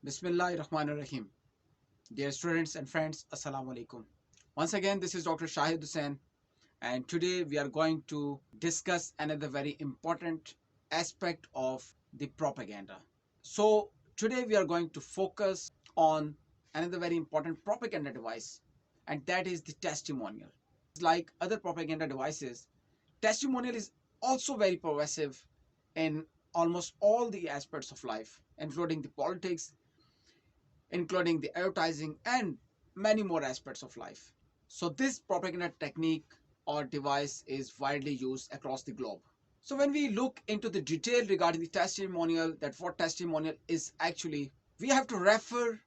Bismillahirrahmanirrahim. Dear students and friends, Assalamu alaikum. Once again, this is Dr. Shahid Hussain, and today we are going to discuss another very important aspect of the propaganda. So, today we are going to focus on another very important propaganda device, and that is the testimonial. Like other propaganda devices, testimonial is also very pervasive in almost all the aspects of life, including the politics, including the advertising and many more aspects of life. So this propaganda technique or device is widely used across the globe. So when we look into the detail regarding the testimonial, that what testimonial is actually, we have to refer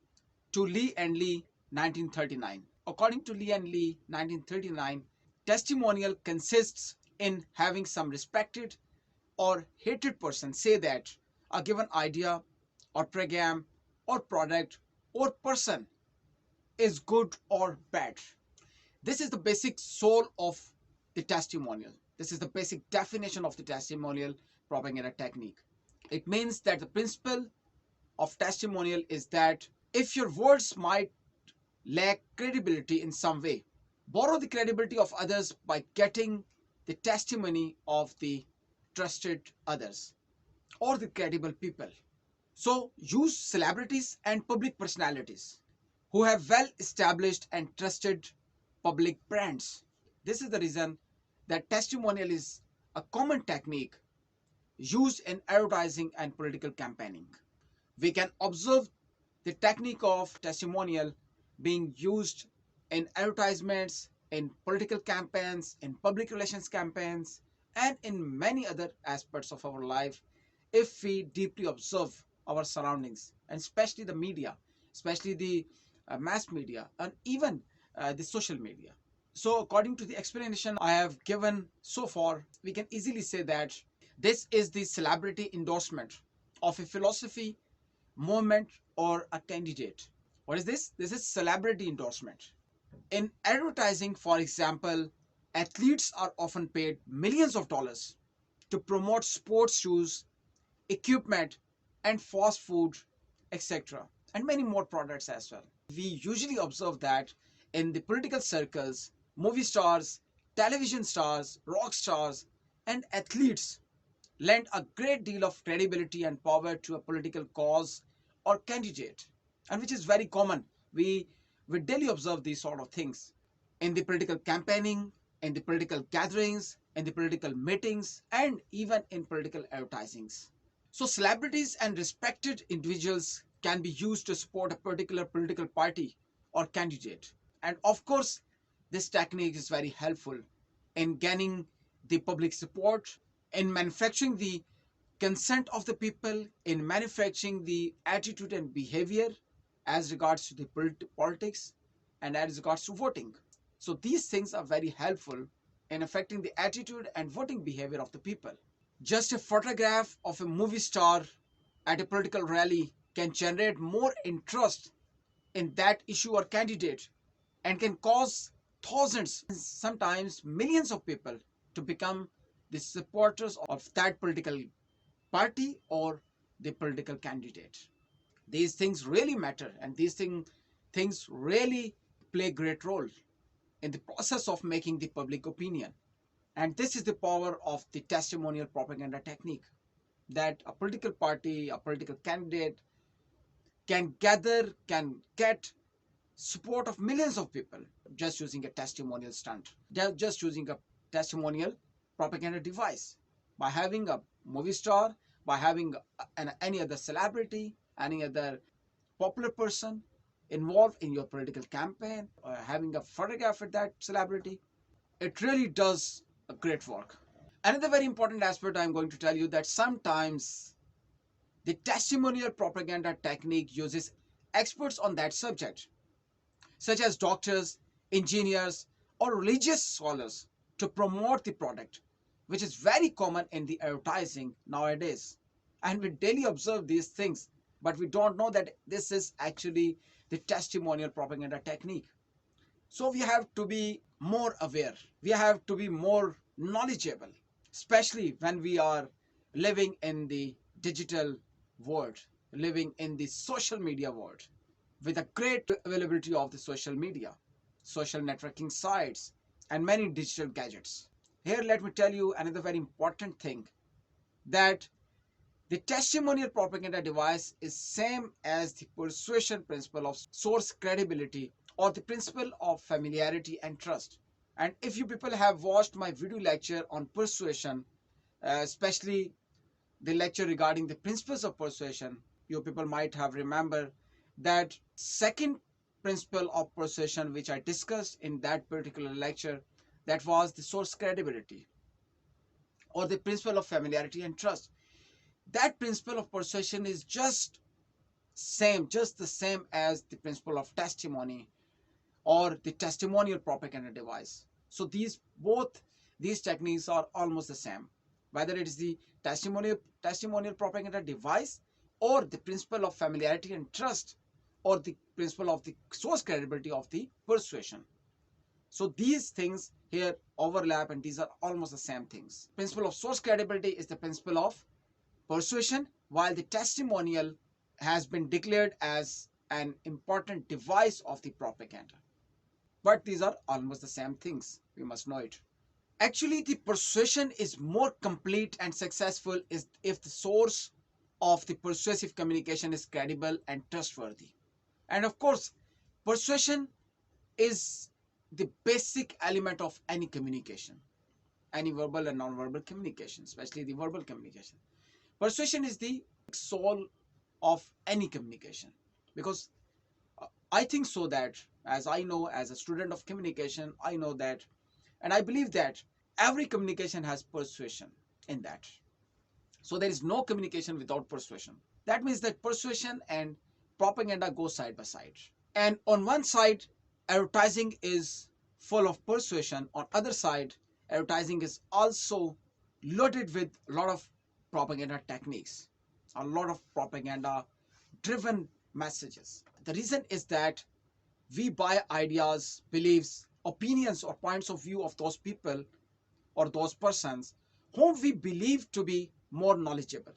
to Lee and Lee 1939. According to Lee and Lee 1939, testimonial consists in having some respected or hated person say that a given idea or program or product or person is good or bad. This is the basic soul of the testimonial. This is the basic definition of the testimonial propaganda technique. It means that the principle of testimonial is that if your words might lack credibility in some way, borrow the credibility of others by getting the testimony of the trusted others or the credible people. So use celebrities and public personalities who have well established and trusted public brands. This is the reason that testimonial is a common technique used in advertising and political campaigning. We can observe the technique of testimonial being used in advertisements, in political campaigns, in public relations campaigns, and in many other aspects of our life if we deeply observe our surroundings, and especially the media, especially the mass media, and even the social media. So according to the explanation I have given so far, we can easily say that this is the celebrity endorsement of a philosophy, movement, or a candidate. What is this? This is celebrity endorsement. In advertising, for example, athletes are often paid millions of dollars to promote sports shoes, equipment, and fast food, etc., and many more products as well. We usually observe that in the political circles, movie stars, television stars, rock stars, and athletes lend a great deal of credibility and power to a political cause or candidate, and which is very common. We daily observe these sort of things in the political campaigning, in the political gatherings, in the political meetings, and even in political advertisings. So celebrities and respected individuals can be used to support a particular political party or candidate. And of course, this technique is very helpful in gaining the public support, in manufacturing the consent of the people, in manufacturing the attitude and behavior as regards to the politics and as regards to voting. So these things are very helpful in affecting the attitude and voting behavior of the people. Just a photograph of a movie star at a political rally can generate more interest in that issue or candidate and can cause thousands, sometimes millions of people to become the supporters of that political party or the political candidate. These things really matter, and things really play a great role in the process of making the public opinion. And this is the power of the testimonial propaganda technique, that a political party, a political candidate can get support of millions of people just using a testimonial stunt, just using a testimonial propaganda device. By having a movie star, by having any other celebrity, any other popular person involved in your political campaign, or having a photograph of that celebrity, it really does a great work. Another very important aspect I'm going to tell you that sometimes the testimonial propaganda technique uses experts on that subject, such as doctors, engineers, or religious scholars to promote the product, which is very common in the advertising nowadays. And we daily observe these things, but we don't know that this is actually the testimonial propaganda technique. So we have to be more aware. We have to be more knowledgeable, especially when we are living in the digital world. living in the social media world with a great availability of the social media, social networking sites, and many digital gadgets. Here, let me tell you another very important thing, that the testimonial propaganda device is same as the persuasion principle of source credibility or the principle of familiarity and trust. And if you people have watched my video lecture on persuasion, especially the lecture regarding the principles of persuasion, you people might have remembered that second principle of persuasion which I discussed in that particular lecture, that was the source credibility or the principle of familiarity and trust. That principle of persuasion is just the same as the principle of testimony or the testimonial propaganda device. So these techniques are almost the same, whether it is the testimonial propaganda device or the principle of familiarity and trust or the principle of the source credibility of the persuasion. So these things here overlap and these are almost the same things. Principle of source credibility is the principle of persuasion, while the testimonial has been declared as an important device of the propaganda. But these are almost the same things. We must know it. Actually, the persuasion is more complete and successful if the source of the persuasive communication is credible and trustworthy. And of course, persuasion is the basic element of any communication, any verbal and non-verbal communication, especially the verbal communication. Persuasion is the soul of any communication, because I think so that, as I know, as a student of communication, I know that and I believe that every communication has persuasion in that. So there is no communication without persuasion. That means that persuasion and propaganda go side by side. And on one side, advertising is full of persuasion. On other side, advertising is also loaded with a lot of propaganda techniques, a lot of propaganda driven messages. The reason is that we buy ideas, beliefs, opinions, or points of view of those people or those persons whom we believe to be more knowledgeable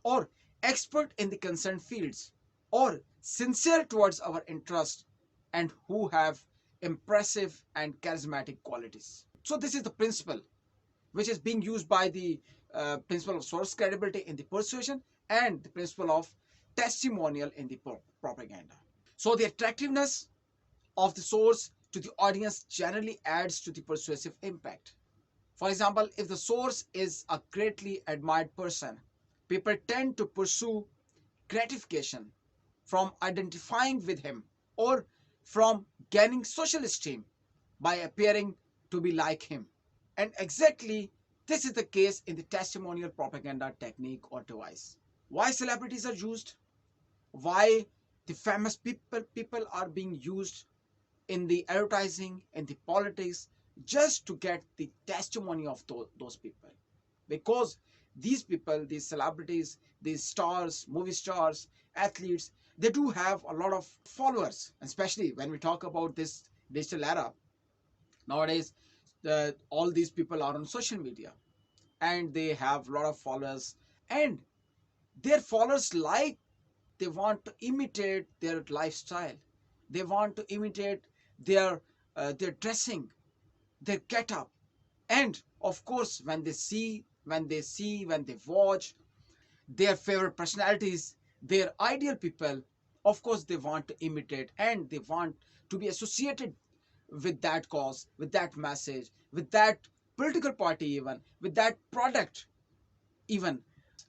or expert in the concerned fields or sincere towards our interest and who have impressive and charismatic qualities. So this is the principle which is being used by the principle of source credibility in the persuasion and the principle of testimonial in the propaganda. So the attractiveness of the source to the audience generally adds to the persuasive impact. For example, if the source is a greatly admired person, people tend to pursue gratification from identifying with him or from gaining social esteem by appearing to be like him. And exactly this is the case in the testimonial propaganda technique or device. Why celebrities are used? Why the famous people are being used in the advertising, in the politics, just to get the testimony of those people? Because these people, these celebrities, these stars, movie stars, athletes, they do have a lot of followers, especially when we talk about this digital era. Nowadays, all these people are on social media and they have a lot of followers, and their followers, like, they want to imitate their lifestyle, they want to imitate their dressing, their get up. And of course, when they watch their favorite personalities, their ideal people, of course they want to imitate and they want to be associated with that cause, with that message, with that political party, even with that product even.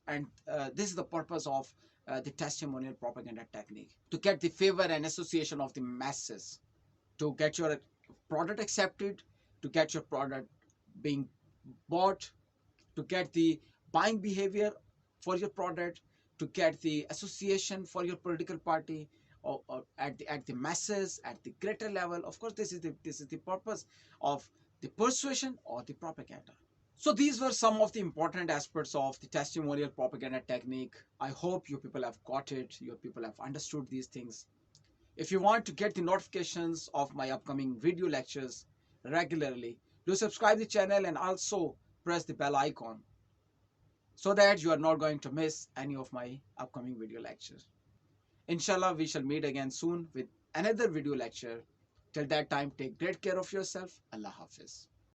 And this is the purpose of the testimonial propaganda technique, to get the favor and association of the masses, to get your product accepted, to get your product being bought, to get the buying behavior for your product, to get the association for your political party, or at the masses, at the greater level. Of course, this is the purpose of the persuasion or the propaganda. So these were some of the important aspects of the testimonial propaganda technique. I hope you people have got it, you people have understood these things. If you want to get the notifications of my upcoming video lectures regularly, do subscribe the channel and also press the bell icon. so that you are not going to miss any of my upcoming video lectures. Inshallah, we shall meet again soon with another video lecture. Till that time, take great care of yourself. Allah Hafiz.